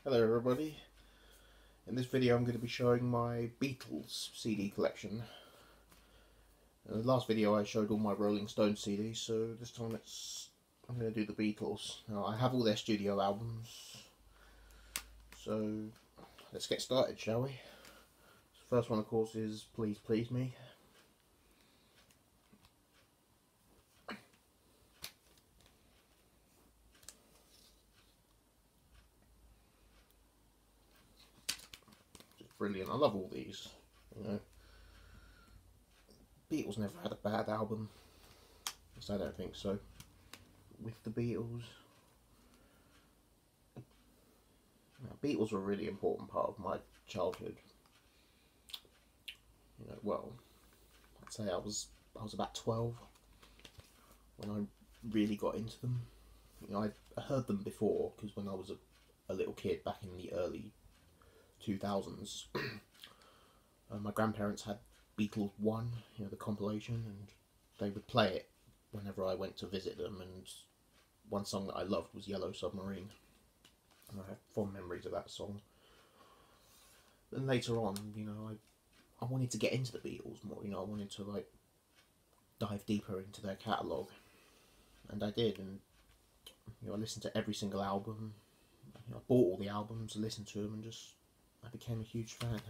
Hello everybody. In this video I'm going to be showing my Beatles CD collection. In the last video I showed all my Rolling Stones CDs, so this time I'm going to do the Beatles. Now I have all their studio albums, so let's get started, shall we? The first one of course is Please Please Me. Brilliant. I love all these. You know, Beatles never had a bad album. At least I don't think so. With the Beatles, Beatles were a really important part of my childhood. You know, well, I'd say I was about 12 when I really got into them. You know, I heard them before because when I was a little kid back in the early 2000s, my grandparents had Beatles One, you know, the compilation, and they would play it whenever I went to visit them, and one song that I loved was Yellow Submarine, and I have fond memories of that song. Then later on, you know, I wanted to get into the Beatles more, you know, I wanted to like dive deeper into their catalogue, and I did, and you know, I listened to every single album. You know, I bought all the albums, listened to them, and I became a huge fan.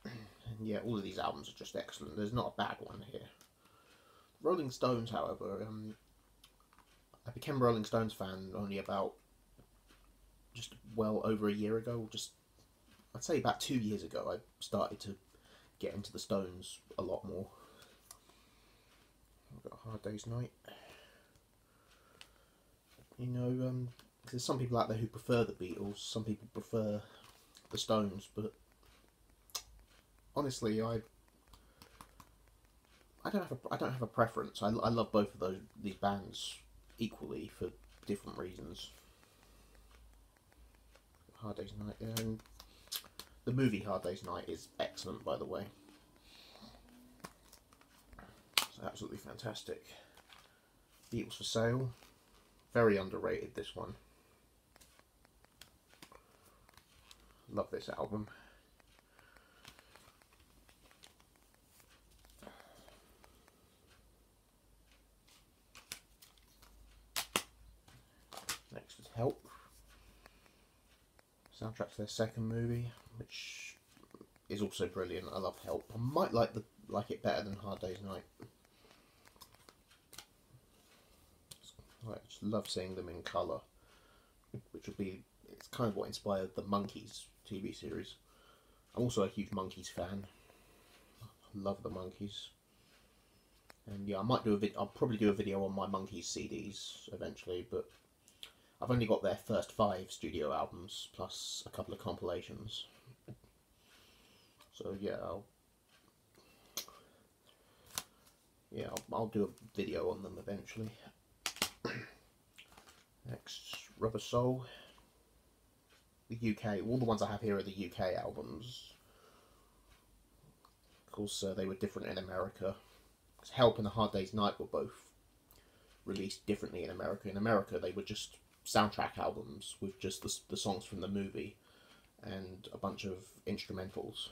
And yeah, all of these albums are just excellent. There's not a bad one here. Rolling Stones, however, I became a Rolling Stones fan only about just well over a year ago. I'd say about 2 years ago I started to get into the Stones a lot more. I've got Hard Day's Night. You know, there's some people out there who prefer the Beatles, some people prefer the Stones, but honestly, I don't have a preference. I love both of these bands equally for different reasons. Hard Day's Night, and the movie Hard Day's Night is excellent, by the way. It's absolutely fantastic. Beatles for Sale, very underrated, this one. Love this album. Next is Help. Soundtrack to their second movie, which is also brilliant. I love Help. I might like it better than Hard Day's Night. I just love seeing them in colour, it's kind of what inspired the Monkees TV series. I'm also a huge Monkees fan. I love the Monkees. And yeah, I'll probably do a video on my Monkees CDs eventually, but I've only got their first 5 studio albums plus a couple of compilations. So yeah, I'll do a video on them eventually. Next, Rubber Soul. The UK, all the ones I have here are the UK albums. Of course, they were different in America. Help and A Hard Day's Night were both released differently in America. In America, they were just soundtrack albums with just the songs from the movie and a bunch of instrumentals.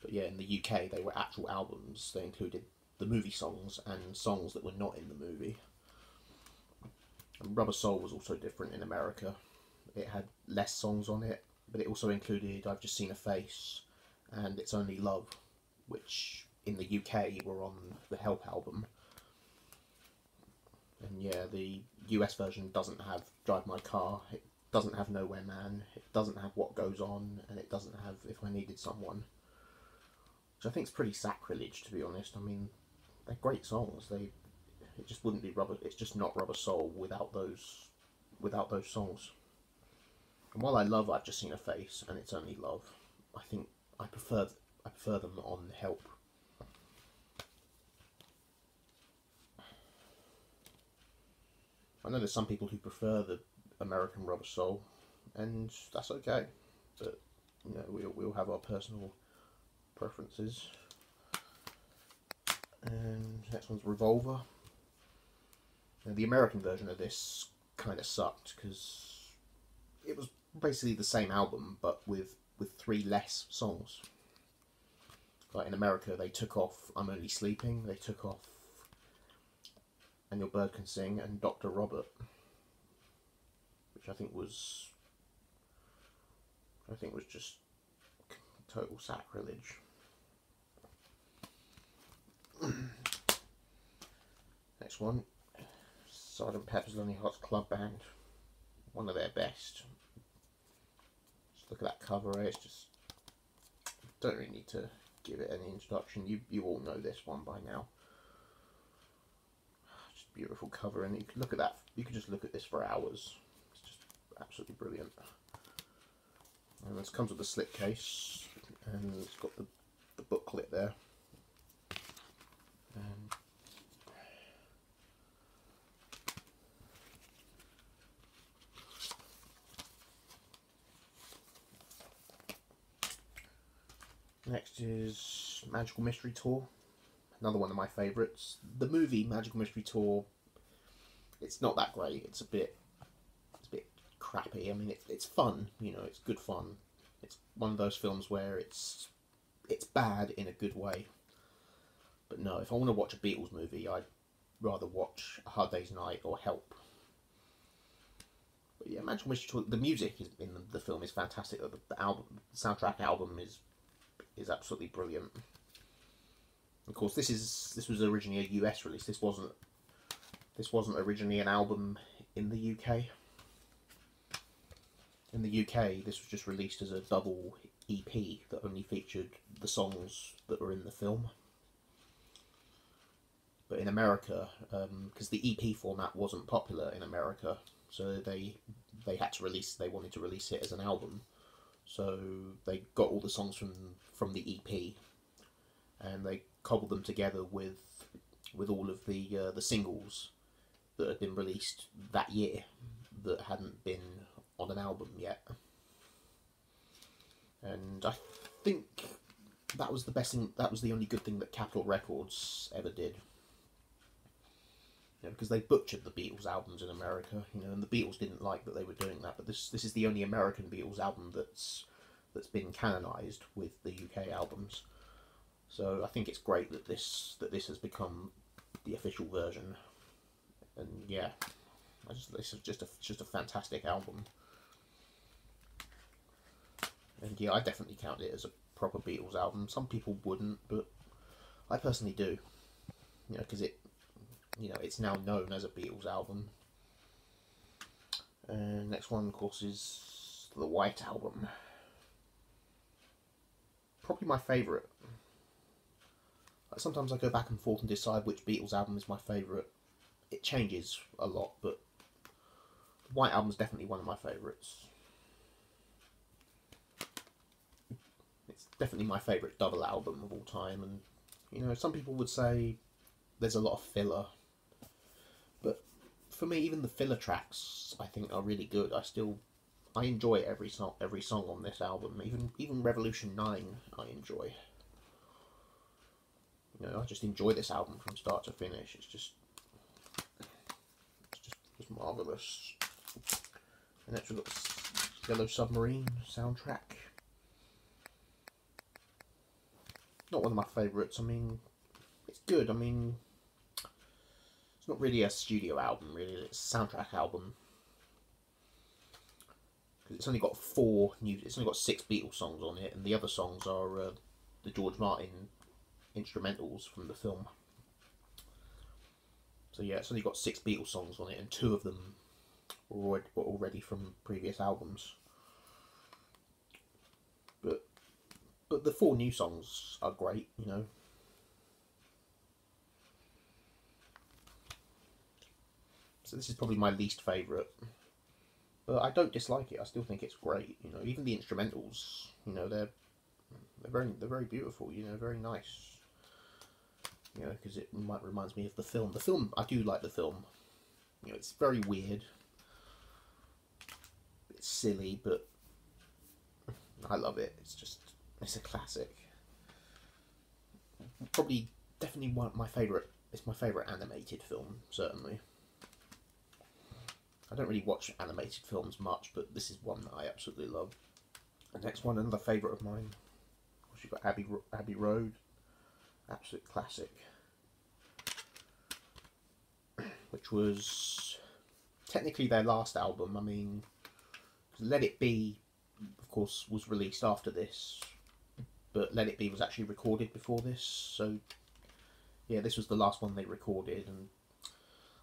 But yeah, in the UK, they were actual albums. They included the movie songs and songs that were not in the movie. And Rubber Soul was also different in America. It had less songs on it, but it also included I've Just Seen a Face and It's Only Love, which in the UK were on the Help album. And yeah, the US version doesn't have Drive My Car, it doesn't have Nowhere Man, it doesn't have What Goes On, and it doesn't have If I Needed Someone. Which I think is pretty sacrilege, to be honest. I mean, they're great songs. It just wouldn't be it's just not Rubber Soul without those songs. And while I love I've Just Seen a Face and It's Only Love, I think I prefer them on Help. I know there's some people who prefer the American Rubber Soul, and that's okay. But you know, we'll have our personal preferences. And next one's Revolver. And the American version of this kind of sucked because it was basically the same album but with 3 less songs. Like in America, they took off "I'm Only Sleeping," they took off "And Your Bird Can Sing" and "Dr. Robert," which I think was just total sacrilege. Next one, Sgt. Pepper's Lonely Hearts Club Band, one of their best. Just look at that cover, it's just, don't really need to give it any introduction. You all know this one by now. Just beautiful cover, and you can look at that. You could just look at this for hours. It's just absolutely brilliant. And this comes with a slipcase, and it's got the booklet there. And next is Magical Mystery Tour, another one of my favourites. The movie Magical Mystery Tour, it's not that great. It's a bit crappy. I mean, it's fun, you know, it's good fun. It's one of those films where it's bad in a good way. But no, if I want to watch a Beatles movie, I'd rather watch A Hard Day's Night or Help. But yeah, Magical Mystery Tour, the music in the film is fantastic. The album, the soundtrack album is absolutely brilliant. Of course, this was originally a US release. This wasn't originally an album in the UK. In the UK, this was just released as a double EP that only featured the songs that were in the film. But in America, because the EP format wasn't popular in America, so they wanted to release it as an album. So they got all the songs from the EP, and they cobbled them together with all of the singles that had been released that year that hadn't been on an album yet. And I think that was the best thing. That was the only good thing that Capitol Records ever did. You know, because they butchered the Beatles albums in America, you know, and the Beatles didn't like that they were doing that. But this is the only American Beatles album that's been canonised with the UK albums. So I think it's great that this has become the official version. And yeah, this is just a fantastic album. And yeah, I definitely count it as a proper Beatles album. Some people wouldn't, but I personally do. You know, because it's now known as a Beatles album. And next one, of course, is the White Album. Probably my favourite. Sometimes I go back and forth and decide which Beatles album is my favourite. It changes a lot, but the White Album is definitely one of my favourites. It's definitely my favourite double album of all time, and you know, some people would say there's a lot of filler, but for me, even the filler tracks I think are really good. I enjoy every song on this album. Even Revolution 9 I enjoy. You know, I just enjoy this album from start to finish. It's just marvellous. And next we've got Yellow Submarine soundtrack. Not one of my favourites. I mean, it's good. I mean, it's not really a studio album, really. It's a soundtrack album. Because it's only got it's only got 6 Beatles songs on it, and the other songs are the George Martin instrumentals from the film. So yeah, it's only got 6 Beatles songs on it, and 2 of them were already from previous albums. But the 4 new songs are great, you know. So this is probably my least favourite. But I don't dislike it. I still think it's great. You know, even the instrumentals, you know, they're very beautiful. You know, very nice. You know, because it reminds me of the film. The film, I do like the film. You know, it's very weird. It's silly, but I love it. It's a classic. Definitely one of my favourite. It's my favourite animated film, certainly. I don't really watch animated films much, but this is one that I absolutely love. The next one, another favourite of mine. Of course, you've got Abbey Road, absolute classic, which was technically their last album. I mean, Let It Be, of course, was released after this, but Let It Be was actually recorded before this, so yeah, this was the last one they recorded, and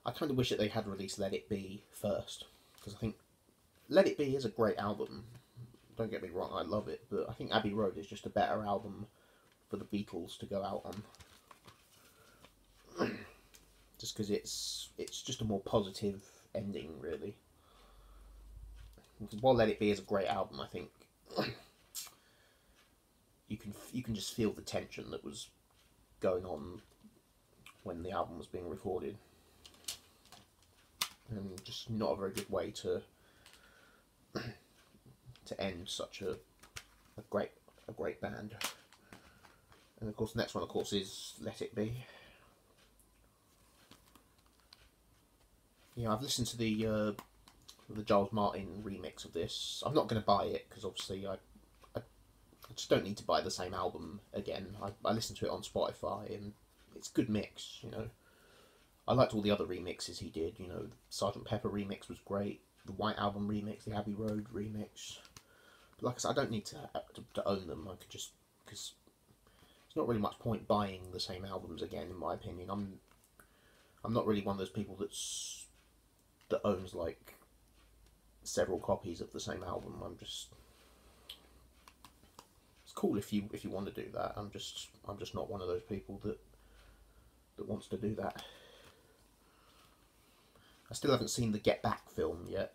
I kind of wish that they had released Let It Be first, because I think Let It Be is a great album, don't get me wrong, I love it, but I think Abbey Road is just a better album for the Beatles to go out on. Just because it's just a more positive ending, really. While Let It Be is a great album, I think you can just feel the tension that was going on when the album was being recorded, and just not a very good way to end such a great band. And of course, the next one, of course, is Let It Be. Yeah, I've listened to the Giles Martin remix of this. I'm not going to buy it because obviously I just don't need to buy the same album again. I listened to it on Spotify and it's a good mix, you know. I liked all the other remixes he did, you know. The Sgt. Pepper remix was great. The White Album remix, the Abbey Road remix. But like I said, I don't need to own them. I could just, because there's not really much point buying the same albums again, in my opinion. I'm not really one of those people that owns like several copies of the same album. It's cool if you want to do that. I'm just not one of those people that wants to do that. I still haven't seen the Get Back film yet.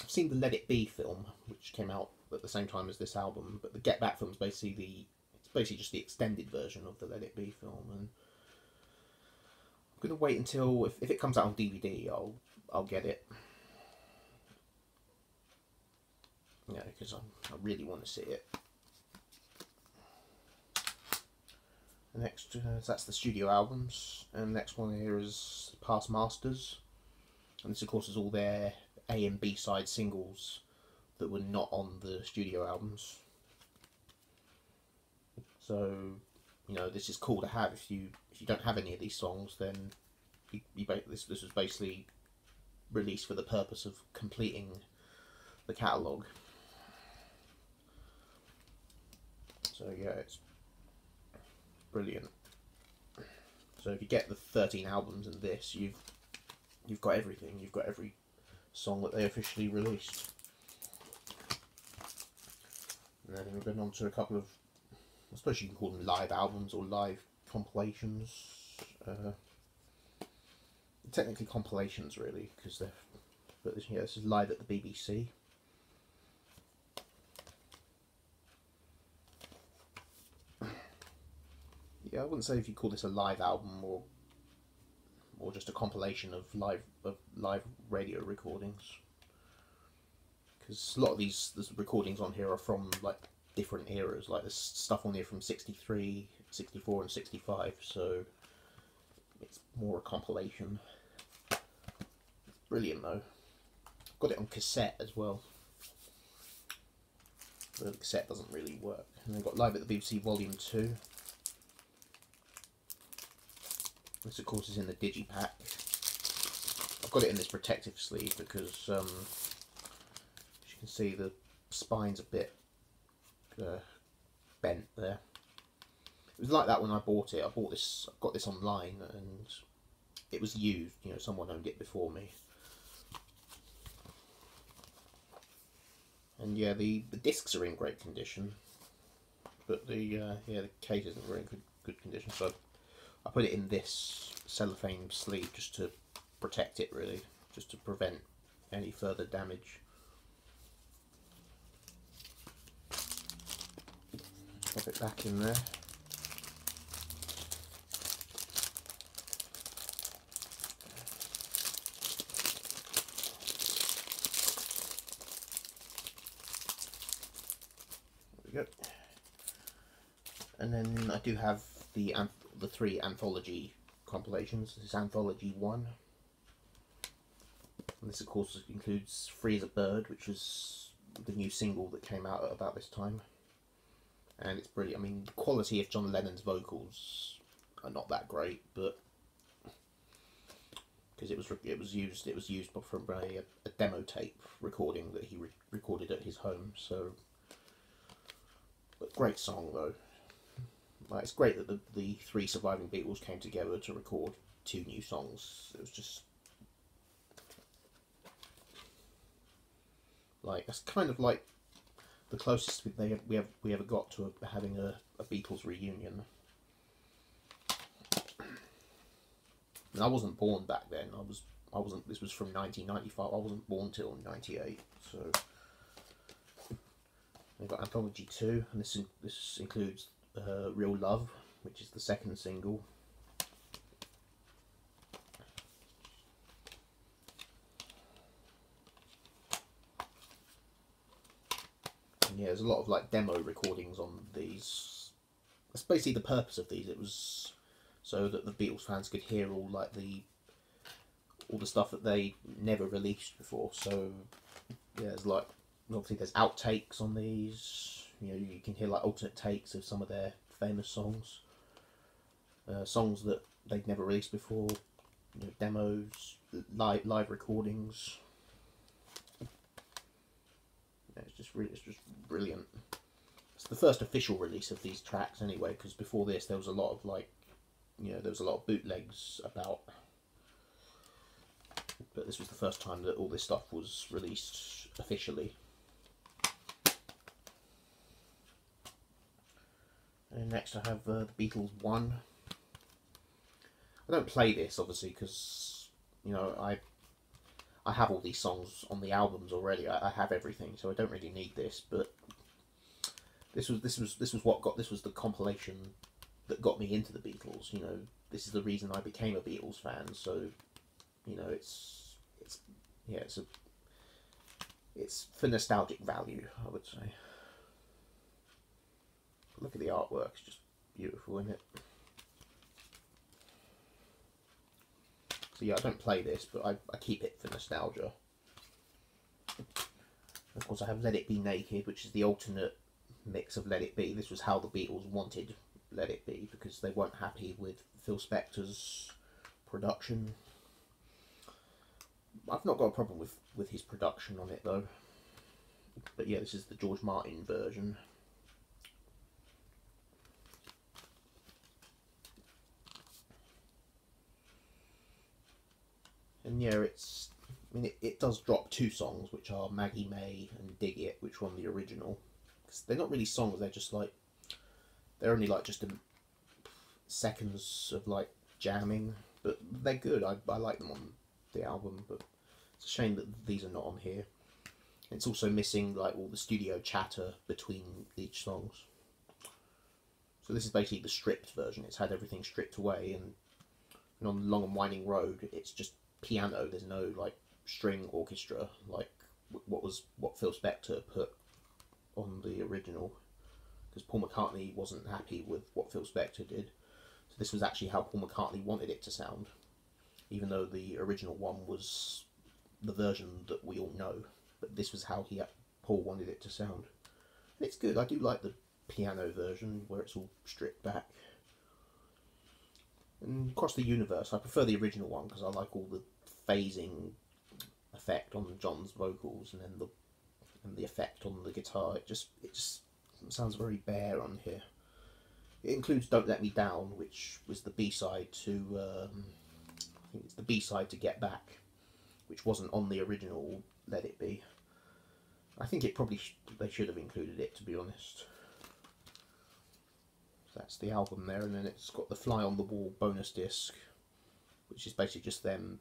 I've seen the Let It Be film, which came out at the same time as this album, but the Get Back film is basically just the extended version of the Let It Be film, and I'm gonna wait until if it comes out on DVD, I'll get it. Yeah, because I really want to see it. The next, that's the studio albums, and the next one here is Past Masters, and this of course is all their A and B side singles that were not on the studio albums. So, you know, this is cool to have. If you don't have any of these songs, then this was basically released for the purpose of completing the catalogue. So yeah, it's brilliant. So if you get the 13 albums and this, you've got everything. You've got every song that they officially released. And then we're going on to a couple of, I suppose you can call them live albums or live compilations. Technically compilations, really, because they're. But this, yeah, this is live at the BBC. Yeah, I wouldn't say if you call this a live album or just a compilation of live radio recordings, because a lot of these recordings on here are from like different eras. Like there's stuff on here from 63, 64 and 65, so it's more a compilation. Brilliant though. Got it on cassette as well. The cassette doesn't really work. And then got Live at the BBC Volume 2. This of course is in the digipack. I've got it in this protective sleeve because as you can see, the spine's a bit bent there. It was like that when I bought it. I got this online and it was used, you know, someone owned it before me. And yeah, the discs are in great condition, but the case isn't very good condition. So I put it in this cellophane sleeve just to protect it, really, just to prevent any further damage. Pop it back in there. There we go. And then I do have the 3 anthology compilations. This is Anthology 1. And this of course includes Free as a Bird, which was the new single that came out at about this time. And it's brilliant. I mean, the quality of John Lennon's vocals are not that great, but because it was used from a demo tape recording that he recorded at his home. So, but great song though. Like, it's great that the three surviving Beatles came together to record two new songs. It was just like, that's kind of like the closest we ever got to having a Beatles reunion. And I wasn't born back then. I wasn't. This was from 1995. I wasn't born till '98. So we've got Anthology II, and this includes Real Love, which is the second single. And yeah, there's a lot of like demo recordings on these. That's basically the purpose of these. It was so that the Beatles fans could hear all the stuff that they never released before. So yeah, there's like, obviously there's outtakes on these. You know, you can hear like alternate takes of some of their famous songs, songs that they'd never released before, you know, demos, live recordings. Yeah, it's just brilliant. It's the first official release of these tracks anyway, because before this there was a lot of like, you know, there was a lot of bootlegs about, but this was the first time that all this stuff was released officially. And next I have the Beatles One. I don't play this obviously because, you know, I have all these songs on the albums already. I have everything, so I don't really need this. But this was the compilation that got me into the Beatles. You know, this is the reason I became a Beatles fan. So, you know, it's for nostalgic value, I would say. Look at the artwork, it's just beautiful, isn't it? So yeah, I don't play this, but I keep it for nostalgia. Of course I have Let It Be Naked, which is the alternate mix of Let It Be. This was how the Beatles wanted Let It Be, because they weren't happy with Phil Spector's production. I've not got a problem with his production on it though. But yeah, this is the George Martin version. And yeah, it does drop two songs, which are Maggie May and Dig It, which were on the original. Because they're not really songs, they're just like, they're only like just seconds of like jamming, but they're good. I like them on the album, but it's a shame that these are not on here. It's also missing like all the studio chatter between each songs. So this is basically the stripped version. It's had everything stripped away, and on Long and Winding Road, it's just piano. There's no like string orchestra like what Phil Spector put on the original, because Paul McCartney wasn't happy with what Phil Spector did. So this was actually how Paul McCartney wanted it to sound, even though the original one was the version that we all know, but this was how Paul wanted it to sound. And it's good. I do like the piano version where it's all stripped back. And Across the Universe, I prefer the original one because I like all the phasing effect on John's vocals, and then the effect on the guitar. It just sounds very bare on here. It includes Don't Let Me Down, which was the B-side to I think it's the B-side to Get Back, which wasn't on the original Let It Be. I think it probably they should have included it, to be honest. That's the album there, and then it's got the Fly on the Wall bonus disc, which is basically just them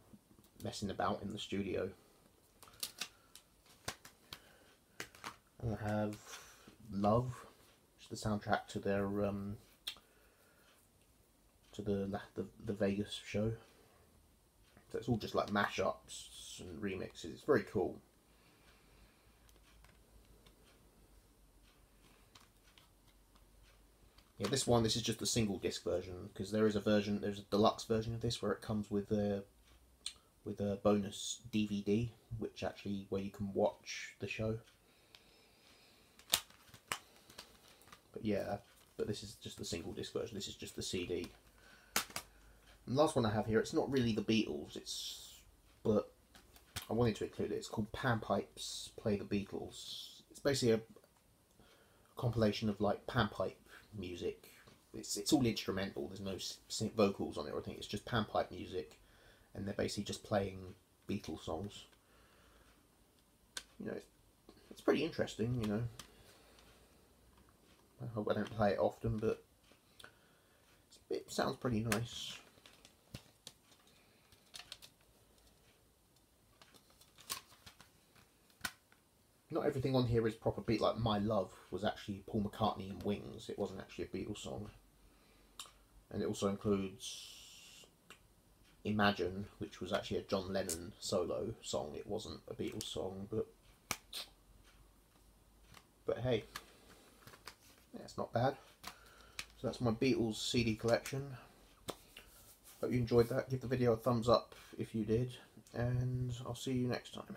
messing about in the studio. And I have Love, which is the soundtrack to their to the Vegas show. So it's all just like mashups and remixes. It's very cool. Yeah, this is just the single disc version, because there's a deluxe version of this where it comes with with a bonus DVD, which actually where you can watch the show. But yeah, but this is just the single disc version. This is just the CD. And the last one I have here, it's not really the Beatles, but I wanted to include it. It's called Panpipe's Play the Beatles. It's basically a compilation of like panpipe music. It's all instrumental. There's no vocals on it or anything. It's just panpipe music, and they're basically just playing Beatles songs. You know, it's pretty interesting. You know, I hope I don't play it often, but it sounds pretty nice. Not everything on here is proper beat. Like My Love was actually Paul McCartney and Wings. It wasn't actually a Beatles song. And it also includes Imagine, which was actually a John Lennon solo song. It wasn't a Beatles song, but hey, yeah, it's not bad. So that's my Beatles CD collection. Hope you enjoyed that. Give the video a thumbs up if you did, and I'll see you next time.